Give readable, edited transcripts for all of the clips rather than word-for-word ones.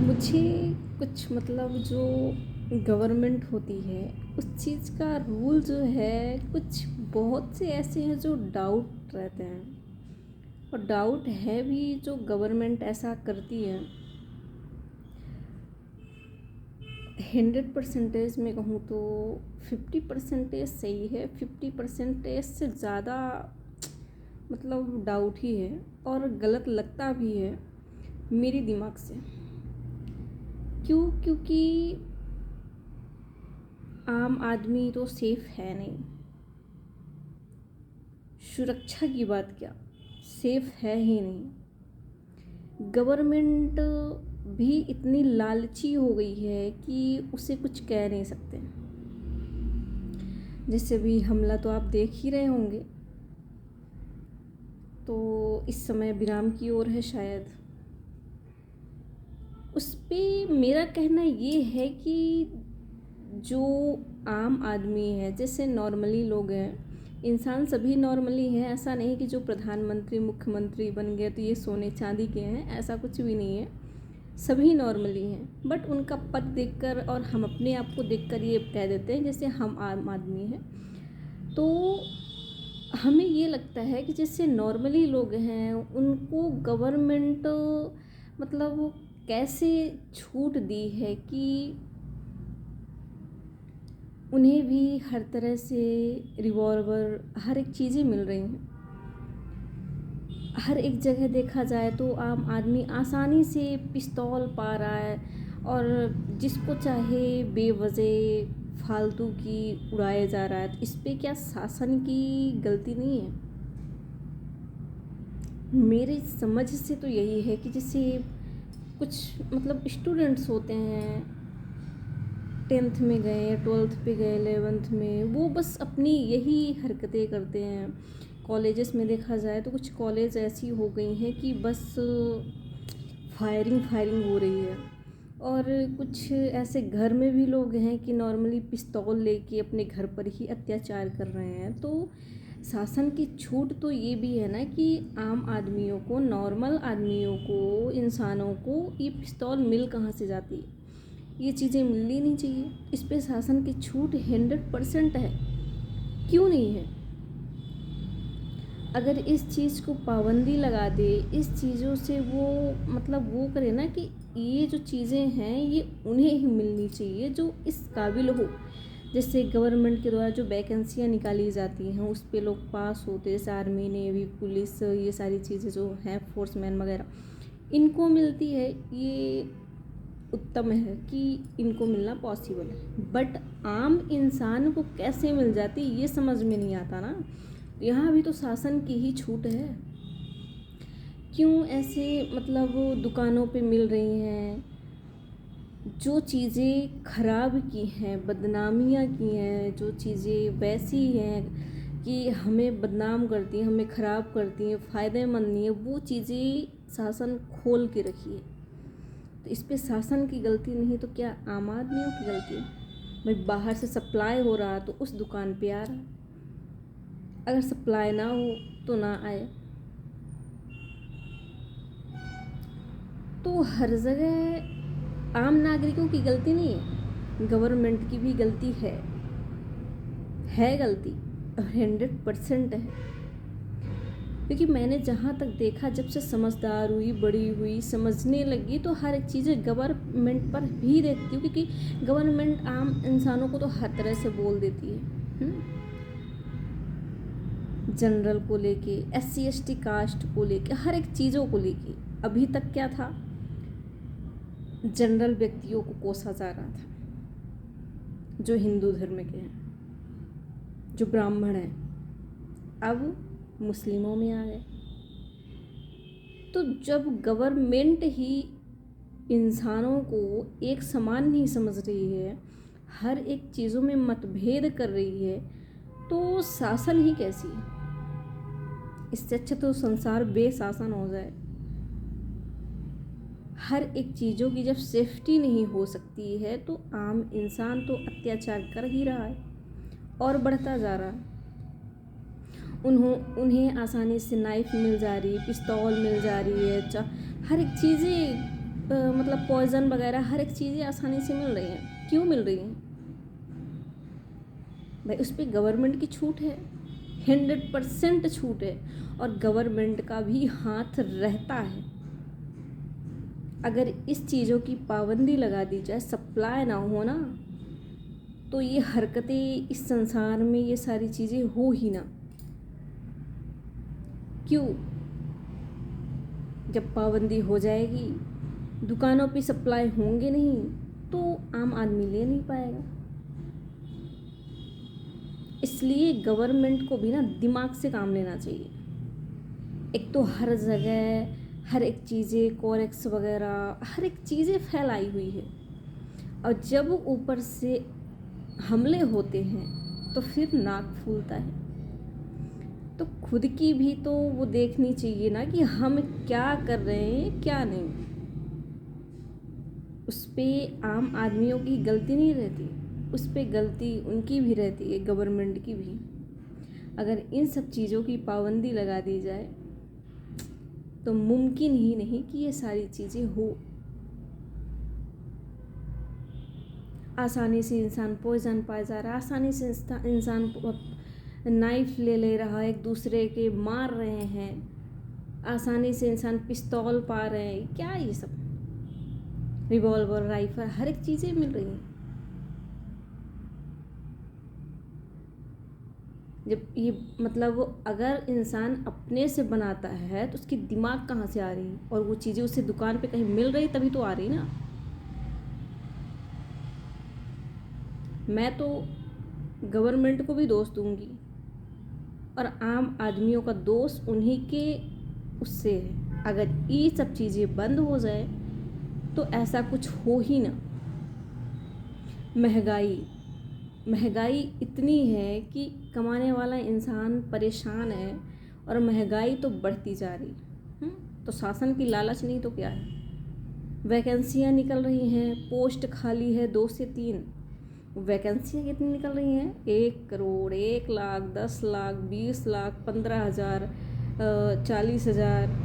मुझे कुछ मतलब जो गवर्नमेंट होती है उस चीज़ का रूल जो है कुछ बहुत से ऐसे हैं जो डाउट रहते हैं। और डाउट है भी जो गवर्नमेंट ऐसा करती है 100% में कहूँ तो 50% सही है, 50% से ज़्यादा मतलब डाउट ही है और गलत लगता भी है मेरी दिमाग से। क्यों? क्योंकि आम आदमी तो सेफ है नहीं। सुरक्षा की बात क्या, सेफ है ही नहीं। गवर्नमेंट भी इतनी लालची हो गई है कि उसे कुछ कह नहीं सकते। जैसे भी हमला तो आप देख ही रहे होंगे, तो इस समय विराम की ओर है शायद। उस पे मेरा कहना ये है कि जो आम आदमी है, जैसे नॉर्मली लोग हैं, इंसान सभी नॉर्मली हैं। ऐसा नहीं कि जो प्रधानमंत्री मुख्यमंत्री बन गए तो ये सोने चांदी के हैं, ऐसा कुछ भी नहीं है। सभी नॉर्मली हैं, बट उनका पद देखकर और हम अपने आप को देखकर ये कह देते हैं जैसे हम आम आदमी हैं। तो हमें ये लगता है कि जैसे नॉर्मली लोग हैं उनको गवर्नमेंट मतलब कैसे छूट दी है कि उन्हें भी हर तरह से रिवॉल्वर हर एक चीज़ें मिल रही हैं। हर एक जगह देखा जाए तो आम आदमी आसानी से पिस्तौल पा रहा है और जिसको चाहे बेवजह फालतू की उड़ाया जा रहा है। तो इस पे क्या शासन की गलती नहीं है? मेरे समझ से तो यही है कि जैसे कुछ मतलब स्टूडेंट्स होते हैं, 10th में गए, 12th पे गए, 11th में, वो बस अपनी यही हरकतें करते हैं। कॉलेजेस में देखा जाए तो कुछ कॉलेज ऐसी हो गई हैं कि बस फायरिंग हो रही है। और कुछ ऐसे घर में भी लोग हैं कि नॉर्मली पिस्तौल लेके अपने घर पर ही अत्याचार कर रहे हैं। तो शासन की छूट तो ये भी है ना कि आम आदमियों को, नॉर्मल आदमियों को, इंसानों को ये पिस्तौल मिल कहाँ से जाती है? ये चीज़ें मिलनी नहीं चाहिए। इस पे शासन की छूट 100% है। क्यों नहीं है? अगर इस चीज़ को पाबंदी लगा दे, इस चीज़ों से वो मतलब वो करे ना कि ये जो चीज़ें हैं ये उन्हें ही मिलनी चाहिए जो इस काबिल हो। जैसे गवर्नमेंट के द्वारा जो वैकेंसियाँ निकाली जाती हैं उस पे लोग पास होते, जैसे आर्मी, नेवी, पुलिस, ये सारी चीज़ें जो हैं, फोर्समैन वगैरह, इनको मिलती है। ये उत्तम है कि इनको मिलना पॉसिबल है, बट आम इंसान को कैसे मिल जाती ये समझ में नहीं आता ना। यहाँ भी तो शासन की ही छूट है। क्यों ऐसे मतलब दुकानों पे मिल रही हैं? जो चीज़ें खराब की हैं, बदनामियाँ की हैं, जो चीज़ें वैसी हैं कि हमें बदनाम करती हैं, हमें ख़राब करती हैं, फ़ायदेमंद नहीं है, वो चीज़ें शासन खोल के रखी है। तो इस पे शासन की गलती नहीं तो क्या आम आदमियों की गलती है? भाई बाहर से सप्लाई हो रहा तो उस दुकान पे आ रहा, अगर सप्लाई ना हो तो ना आए। तो हर जगह आम नागरिकों की गलती नहीं है, गवर्नमेंट की भी गलती है गलती 100% है। क्योंकि मैंने जहाँ तक देखा, जब से समझदार हुई, बड़ी हुई, समझने लगी, तो हर एक चीज़ें गवर्नमेंट पर भी देखती हूँ। क्योंकि गवर्नमेंट आम इंसानों को तो हर तरह से बोल देती है। जनरल को लेके, SC ST कास्ट को लेके, हर एक चीज़ों को लेके। अभी तक क्या था, जनरल व्यक्तियों को कोसा जा रहा था जो हिंदू धर्म के हैं, जो ब्राह्मण हैं, अब मुस्लिमों में आ गए। तो जब गवर्नमेंट ही इंसानों को एक समान नहीं समझ रही है, हर एक चीज़ों में मतभेद कर रही है, तो शासन ही कैसी है? इससे अच्छा तो संसार बेशासन हो जाए। हर एक चीज़ों की जब सेफ्टी नहीं हो सकती है तो आम इंसान तो अत्याचार कर ही रहा है और बढ़ता जा रहा है। उन्हें आसानी से नाइफ मिल जा रही है, पिस्तौल मिल जा रही है, हर एक चीज़ें मतलब पॉइज़न वगैरह हर एक चीज़ें आसानी से मिल रही हैं। क्यों मिल रही हैं भाई? उस पर गवर्नमेंट की छूट है, 100% छूट है, और गवर्नमेंट का भी हाथ रहता है। अगर इस चीज़ों की पाबंदी लगा दी जाए, सप्लाई ना हो ना, तो ये हरकतें इस संसार में ये सारी चीज़ें हो ही ना। क्यों? जब पाबंदी हो जाएगी, दुकानों पे सप्लाई होंगे नहीं, तो आम आदमी ले नहीं पाएगा। इसलिए गवर्नमेंट को भी ना दिमाग से काम लेना चाहिए। एक तो हर जगह हर एक चीज़ें कोरेक्स वगैरह हर एक चीज़ें फैलाई हुई है, और जब ऊपर से हमले होते हैं तो फिर नाक फूलता है। तो खुद की भी तो वो देखनी चाहिए ना कि हम क्या कर रहे हैं क्या नहीं। उस पर आम आदमियों की गलती नहीं रहती, उस पर गलती उनकी भी रहती है, गवर्नमेंट की भी। अगर इन सब चीज़ों की पाबंदी लगा दी जाए तो मुमकिन ही नहीं कि ये सारी चीज़ें हो। आसानी से इंसान पॉइजन पा जा रहा है, आसानी से इंसान नाइफ ले रहा है, एक दूसरे के मार रहे हैं, आसानी से इंसान पिस्तौल पा रहे हैं, क्या ये सब रिवॉल्वर राइफल हर एक चीज़ें मिल रही हैं। जब ये मतलब अगर इंसान अपने से बनाता है तो उसकी दिमाग कहाँ से आ रही है, और वो चीज़ें उसे दुकान पे कहीं मिल रही तभी तो आ रही ना। मैं तो गवर्नमेंट को भी दोष दूंगी, और आम आदमियों का दोष उन्हीं के उससे है। अगर ये सब चीज़ें बंद हो जाए तो ऐसा कुछ हो ही ना। महंगाई इतनी है कि कमाने वाला इंसान परेशान है, और महंगाई तो बढ़ती जा रही है। तो शासन की लालच नहीं तो क्या है? वैकेंसियाँ निकल रही हैं, पोस्ट खाली है 2 से 3। वैकेंसियाँ कितनी निकल रही हैं? 1 करोड़, 1 लाख, 10 लाख, 20 लाख, 15,000, 40,000।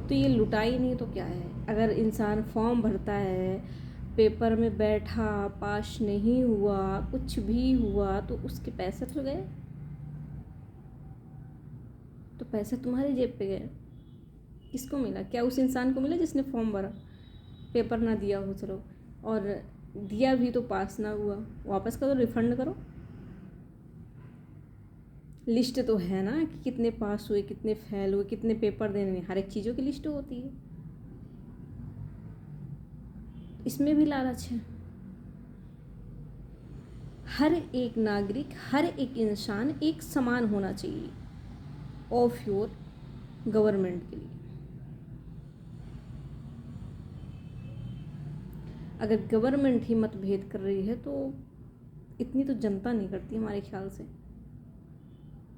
तो ये लुटाई नहीं तो क्या है? अगर इंसान फॉर्म भरता है, पेपर में बैठा, पास नहीं हुआ, कुछ भी हुआ, तो उसके पैसे तो गए। तो पैसे तुम्हारी जेब पे गए। किसको मिला? क्या उस इंसान को मिला जिसने फॉर्म भरा, पेपर ना दिया हो, चलो, और दिया भी तो पास ना हुआ, वापस करो, रिफंड करो। लिस्ट तो है ना कि कितने पास हुए, कितने फेल हुए, कितने पेपर देने, हर एक चीज़ों की लिस्ट होती है। इसमें भी लालच है। हर एक नागरिक, हर एक इंसान एक समान होना चाहिए ऑफ योर गवर्नमेंट के लिए। अगर गवर्नमेंट ही मतभेद कर रही है तो इतनी तो जनता नहीं करती हमारे ख्याल से,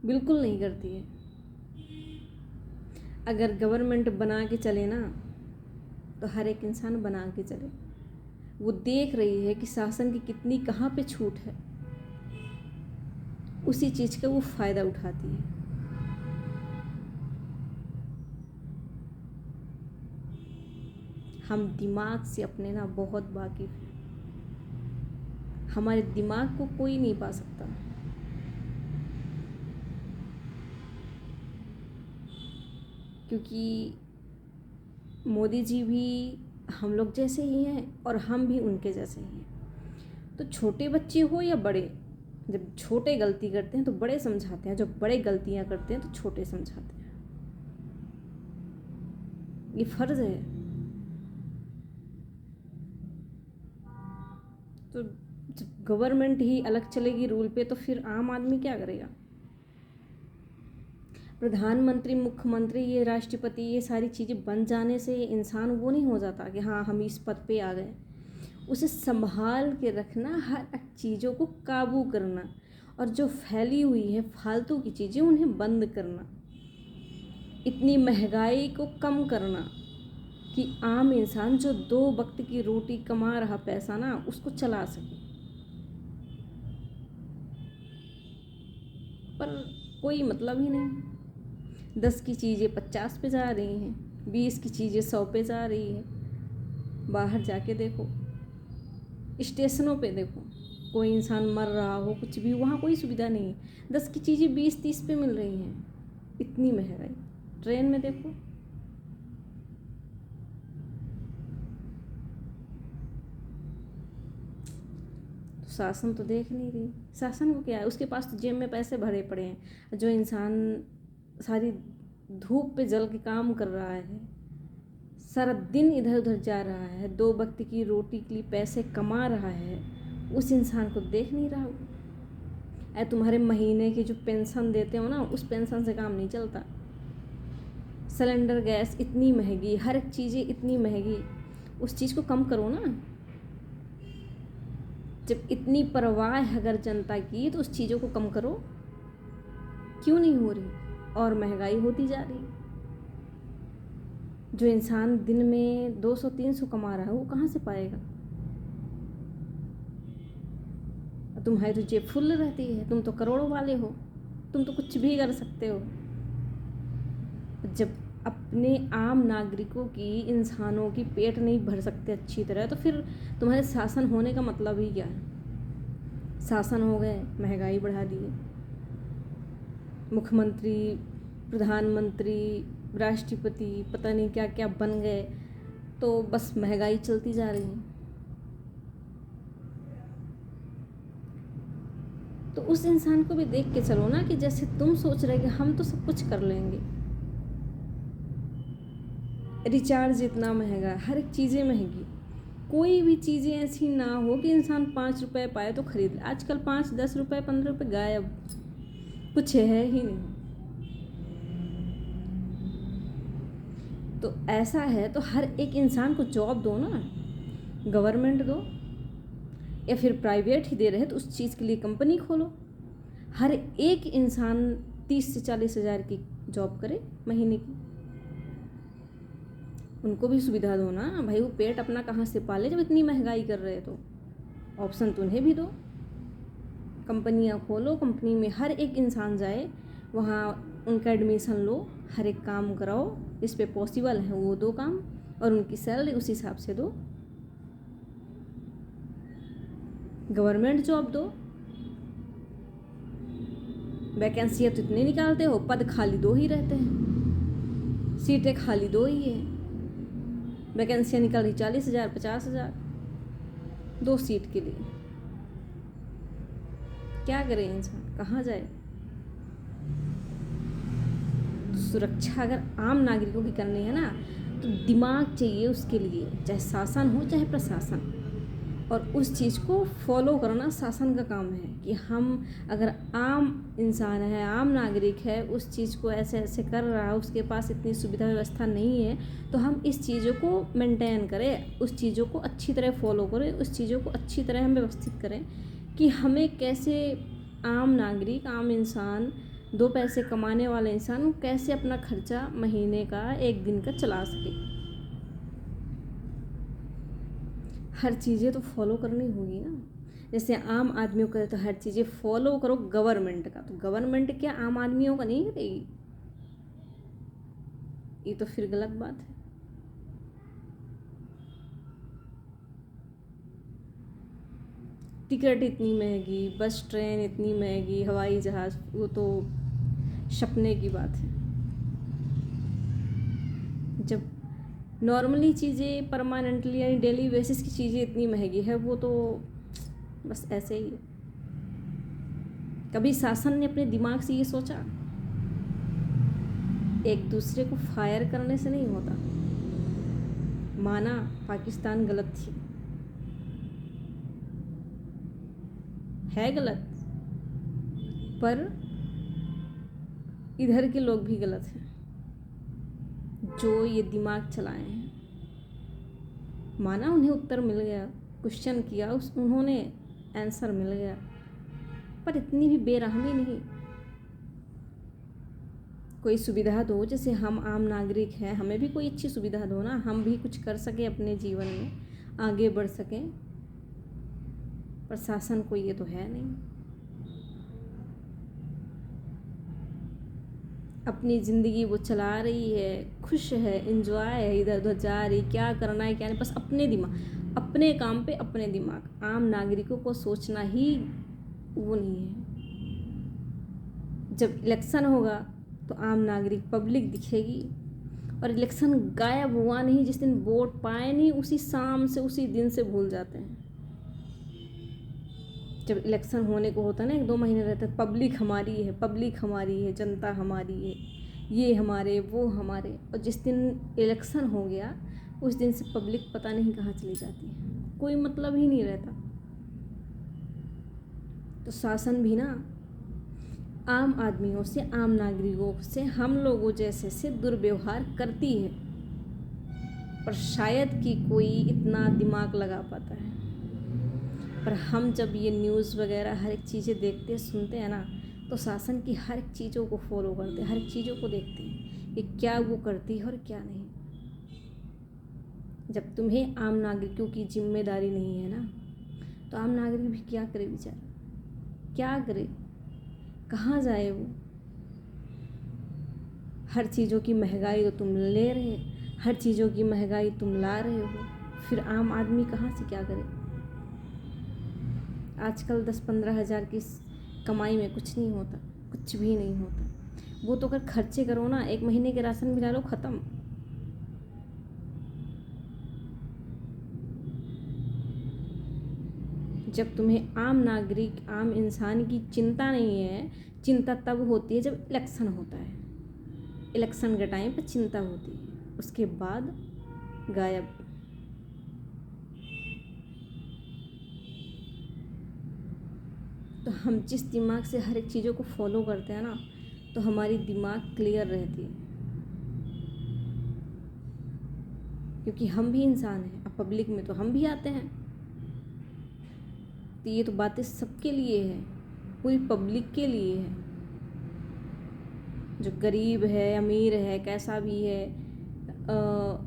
बिल्कुल नहीं करती है। अगर गवर्नमेंट बना के चले ना तो हर एक इंसान बना के चले। वो देख रही है कि शासन की कितनी कहाँ पे छूट है, उसी चीज़ का वो फ़ायदा उठाती है। हम दिमाग से अपने ना बहुत वाकिफ़ हैं। हमारे दिमाग को कोई नहीं पा सकता। क्योंकि मोदी जी भी हम लोग जैसे ही हैं और हम भी उनके जैसे ही हैं। तो छोटे बच्चे हो या बड़े, जब छोटे गलती करते हैं तो बड़े समझाते हैं, जब बड़े गलतियां करते हैं तो छोटे समझाते हैं। ये फर्ज है। तो जब गवर्नमेंट ही अलग चलेगी रूल पे तो फिर आम आदमी क्या करेगा? प्रधानमंत्री, मुख्यमंत्री, ये राष्ट्रपति, ये सारी चीज़ें बन जाने से इंसान वो नहीं हो जाता कि हाँ हम इस पद पे आ गए। उसे संभाल के रखना, हर एक चीज़ों को काबू करना, और जो फैली हुई है फालतू की चीज़ें उन्हें बंद करना, इतनी महंगाई को कम करना कि आम इंसान जो 2 वक्त की रोटी कमा रहा पैसा ना उसको चला सके। पर कोई मतलब ही नहीं। 10 की चीज़ें 50 पे जा रही हैं, 20 की चीज़ें 100 पे जा रही है। बाहर जाके देखो, स्टेशनों पे देखो, कोई इंसान मर रहा हो, कुछ भी, वहाँ कोई सुविधा नहीं है। 10 की चीज़ें 20-30 पे मिल रही हैं, इतनी महंगाई। ट्रेन में देखो, तो शासन तो देख नहीं रही। शासन को क्या है, उसके पास तो जेब में पैसे भरे पड़े हैं। जो इंसान सारी धूप पे जल के काम कर रहा है, सारा दिन इधर उधर जा रहा है, 2 वक्त की रोटी के लिए पैसे कमा रहा है, उस इंसान को देख नहीं रहा हो। तुम्हारे महीने की जो पेंशन देते हो ना, उस पेंशन से काम नहीं चलता। सिलेंडर गैस इतनी महंगी, हर एक चीज़ें इतनी महंगी, उस चीज़ को कम करो ना। जब इतनी परवाह है अगर जनता की, तो उस चीज़ों को कम करो। क्यों नहीं हो रही? और महंगाई होती जा रही। जो इंसान दिन में 200-300 कमा रहा है, वो कहाँ से पाएगा? तुम्हारी तो जेब फुल रहती है, तुम तो करोड़ों वाले हो, तुम तो कुछ भी कर सकते हो। जब अपने आम नागरिकों की, इंसानों की पेट नहीं भर सकते अच्छी तरह, तो फिर तुम्हारे शासन होने का मतलब ही क्या है? शासन हो गए, महंगाई बढ़ा दिए, मुख्यमंत्री, प्रधानमंत्री, राष्ट्रपति, पता नहीं क्या क्या बन गए, तो बस महंगाई चलती जा रही है। तो उस इंसान को भी देख के चलो ना, कि जैसे तुम सोच रहे कि हम तो सब कुछ कर लेंगे। रिचार्ज इतना महंगा, हर एक चीज़ें महंगी, कोई भी चीज़ें ऐसी ना हो कि इंसान 5 रुपए पाए तो खरीद ले। आजकल 5-10 रुपए 15 रुपए गायब, कुछ है ही नहीं। तो ऐसा है तो हर एक इंसान को जॉब दो ना, गवर्नमेंट दो, या फिर प्राइवेट ही दे रहे तो उस चीज़ के लिए कंपनी खोलो। हर एक इंसान 30 से 40 हज़ार की जॉब करे महीने की। उनको भी सुविधा दो ना भाई, वो पेट अपना कहाँ से पाले जब इतनी महंगाई कर रहे, तो ऑप्शन तो उन्हें भी दो। कंपनियाँ खोलो, कंपनी में हर एक इंसान जाए, वहाँ उनका एडमिशन लो, हर एक काम कराओ, इस पे पॉसिबल है वो दो काम, और उनकी सैलरी उस हिसाब से दो। गवर्नमेंट जॉब दो। वैकेंसियाँ तो इतनी निकालते हो, पद खाली 2 ही रहते हैं, सीटें खाली 2 ही है। वैकेंसियाँ निकल रही 40,000 50,000 2 सीट के लिए। क्या करे इंसान, कहाँ जाए? तो सुरक्षा अगर आम नागरिकों की करनी है ना, तो दिमाग चाहिए उसके लिए, चाहे शासन हो चाहे प्रशासन। और उस चीज़ को फॉलो करना शासन का काम है, कि हम अगर आम इंसान है, आम नागरिक है, उस चीज़ को ऐसे ऐसे कर रहा है, उसके पास इतनी सुविधा व्यवस्था नहीं है, तो हम इस चीज़ों को मेंटेन करें, उस चीज़ों को अच्छी तरह फॉलो करें, उस चीज़ों को अच्छी तरह हम व्यवस्थित करें, कि हमें कैसे आम नागरिक, आम इंसान, 2 पैसे कमाने वाले इंसान कैसे अपना खर्चा महीने का, एक दिन का चला सके। हर चीज़ें तो फॉलो करनी होगी ना। जैसे आम आदमियों का, तो हर चीज़ें फॉलो करो गवर्नमेंट का, तो गवर्नमेंट क्या आम आदमियों का नहीं करेगी? ये तो फिर गलत बात है। टिकट इतनी महंगी, बस ट्रेन इतनी महंगी, हवाई जहाज़, वो तो सपने की बात है। जब नॉर्मली चीज़ें, परमानेंटली यानी डेली बेसिस की चीज़ें इतनी महंगी है, वो तो बस ऐसे ही है। कभी शासन ने अपने दिमाग से ये सोचा? एक दूसरे को फायर करने से नहीं होता। माना पाकिस्तान गलत थी, है गलत, पर इधर के लोग भी गलत हैं जो ये दिमाग चलाए हैं। माना उन्हें उत्तर मिल गया, क्वेश्चन किया, उन्होंने आंसर मिल गया, पर इतनी भी बेरहमी नहीं। कोई सुविधा दो, जैसे हम आम नागरिक हैं, हमें भी कोई अच्छी सुविधा दो ना, हम भी कुछ कर सकें अपने जीवन में, आगे बढ़ सकें। पर शासन कोई ये तो है नहीं। अपनी ज़िंदगी वो चला रही है, खुश है, एंजॉय है, इधर उधर जा रही, क्या करना है क्या नहीं, बस अपने दिमाग, अपने काम पे अपने दिमाग। आम नागरिकों को सोचना ही वो नहीं है। जब इलेक्शन होगा तो आम नागरिक पब्लिक दिखेगी, और इलेक्शन गायब हुआ नहीं, जिस दिन वोट पाए नहीं उसी शाम से उसी दिन से भूल जाते हैं। जब इलेक्शन होने को होता है ना, 1-2 महीने रहते हैं, पब्लिक हमारी है, पब्लिक हमारी है, जनता हमारी है, ये हमारे वो हमारे, और जिस दिन इलेक्शन हो गया उस दिन से पब्लिक पता नहीं कहाँ चली जाती है, कोई मतलब ही नहीं रहता। तो शासन भी ना आम आदमियों से, आम नागरिकों से, हम लोगों जैसे से दुर्व्यवहार करती है, पर शायद कि कोई इतना दिमाग लगा पाता है। पर हम जब ये न्यूज़ वगैरह हर एक चीज़ें देखते सुनते हैं ना, तो शासन की हर एक चीज़ों को फॉलो करते हैं, हर एक चीज़ों को देखते हैं कि क्या वो करती है और क्या नहीं। जब तुम्हें आम नागरिकों की जिम्मेदारी नहीं है ना, तो आम नागरिक भी क्या करे बेचारा, क्या करे, कहाँ जाए वो। हर चीज़ों की महंगाई तो तुम ले रहे, हर चीज़ों की महंगाई तुम ला रहे हो, फिर आम आदमी कहाँ से क्या करे। आजकल 10-15 हज़ार की कमाई में कुछ नहीं होता, कुछ भी नहीं होता। वो तो अगर खर्चे करो ना, 1 महीने के राशन भी डालो, ख़त्म। जब तुम्हें आम नागरिक, आम इंसान की चिंता नहीं है, चिंता तब होती है जब इलेक्शन होता है। इलेक्शन के टाइम पे चिंता होती है, उसके बाद गायब। तो हम जिस दिमाग से हर एक चीज़ों को फॉलो करते हैं ना, तो हमारी दिमाग क्लियर रहती है, क्योंकि हम भी इंसान हैं। अब पब्लिक में तो हम भी आते हैं। तो ये तो बातें सबके लिए है, पूरी पब्लिक के लिए है, जो गरीब है, अमीर है, कैसा भी है,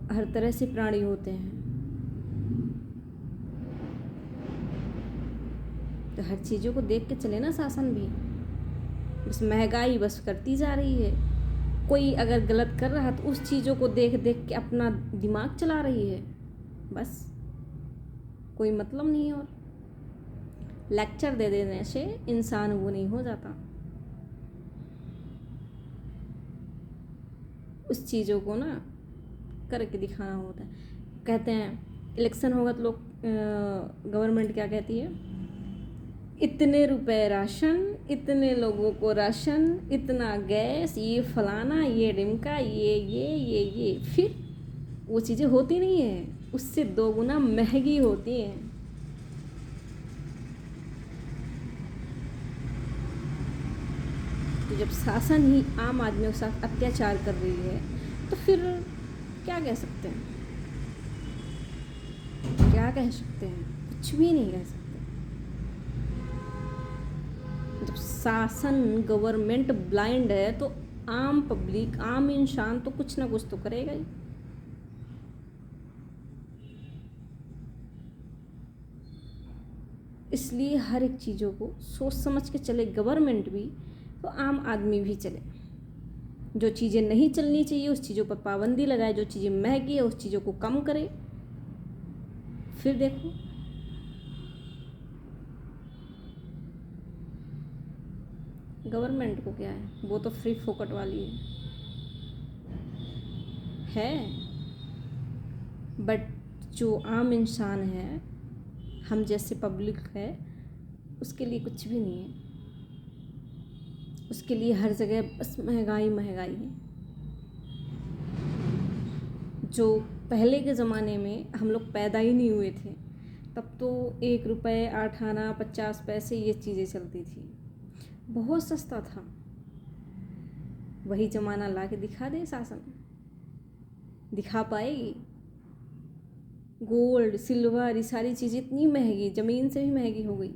हर तरह से प्राणी होते हैं। तो हर चीज़ों को देख के चले ना शासन भी। बस महंगाई बस करती जा रही है, कोई अगर गलत कर रहा है तो उस चीज़ों को देख देख के अपना दिमाग चला रही है, बस कोई मतलब नहीं है। और लेक्चर दे देने से इंसान वो नहीं हो जाता, उस चीज़ों को ना करके दिखाना होता है। कहते हैं इलेक्शन होगा तो लोग, गवर्नमेंट क्या कहती है, इतने रुपए राशन, इतने लोगों को राशन, इतना गैस, ये फलाना, ये ढिमका, ये फिर वो चीज़ें होती नहीं है, उससे 2 गुना महंगी होती हैं। तो जब शासन ही आम आदमियों के साथ अत्याचार कर रही है, तो फिर क्या कह सकते हैं, क्या कह सकते हैं, कुछ भी नहीं कह सकते। जब शासन, गवर्नमेंट ब्लाइंड है, तो आम पब्लिक, आम इंसान तो कुछ ना कुछ तो करेगा ही। इसलिए हर एक चीज़ों को सोच समझ के चले गवर्नमेंट भी, तो आम आदमी भी चले। जो चीज़ें नहीं चलनी चाहिए उस चीज़ों पर पाबंदी लगाए, जो चीज़ें महंगी है उस चीज़ों को कम करे। फिर देखो, गवर्नमेंट को क्या है, वो तो फ्री फोकट वाली है। बट जो आम इंसान है, हम जैसे पब्लिक है, उसके लिए कुछ भी नहीं है। उसके लिए हर जगह बस महंगाई महंगाई है। जो पहले के ज़माने में हम लोग पैदा ही नहीं हुए थे, तब तो 1 रुपये 8 आना 50 पैसे ये चीज़ें चलती थी, बहुत सस्ता था। वही ज़माना ला के दिखा दे शासन, दिखा पाएगी? गोल्ड, सिल्वर, ये सारी चीज़ें इतनी महंगी, ज़मीन से भी महंगी हो गई।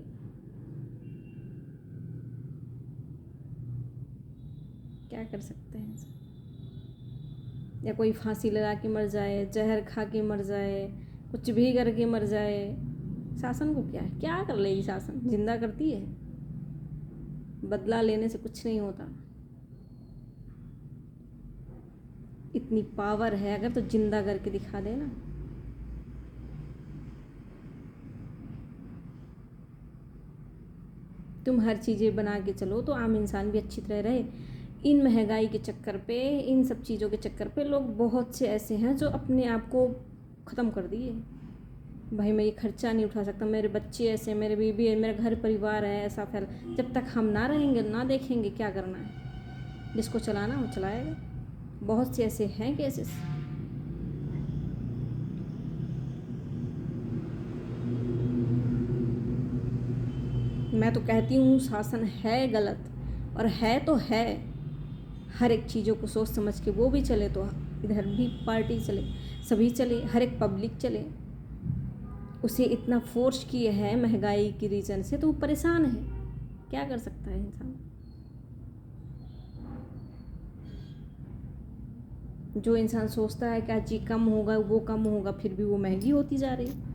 क्या कर सकते हैं? या कोई फांसी लगा के मर जाए, जहर खा के मर जाए, कुछ भी करके मर जाए, शासन को क्या है, क्या कर लेगी शासन, जिंदा करती है। बदला लेने से कुछ नहीं होता। इतनी पावर है अगर तो जिंदा करके दिखा दे ना। तुम हर चीज़ें बना के चलो तो आम इंसान भी अच्छी तरह रहे। इन महंगाई के चक्कर पे, इन सब चीज़ों के चक्कर पे लोग बहुत से ऐसे हैं जो अपने आप को ख़त्म कर दिए। भाई मैं ये खर्चा नहीं उठा सकता, मेरे बच्चे ऐसे, मेरे बीबी है, मेरा घर परिवार है ऐसा फैल। जब तक हम ना रहेंगे, ना देखेंगे क्या करना है, जिसको चलाना वो चलाएगा। बहुत से ऐसे हैं केसेस। मैं तो कहती हूँ शासन है गलत, और है तो है। हर एक चीज़ों को सोच समझ के वो भी चले तो इधर भी पार्टी चले, सभी चले, हर एक पब्लिक चले। उसे इतना फोर्स किए हैं महंगाई की रीज़न से तो वो परेशान है, क्या कर सकता है इंसान। जो इंसान सोचता है कि आज ये कम होगा वो कम होगा, फिर भी वो महंगी होती जा रही है।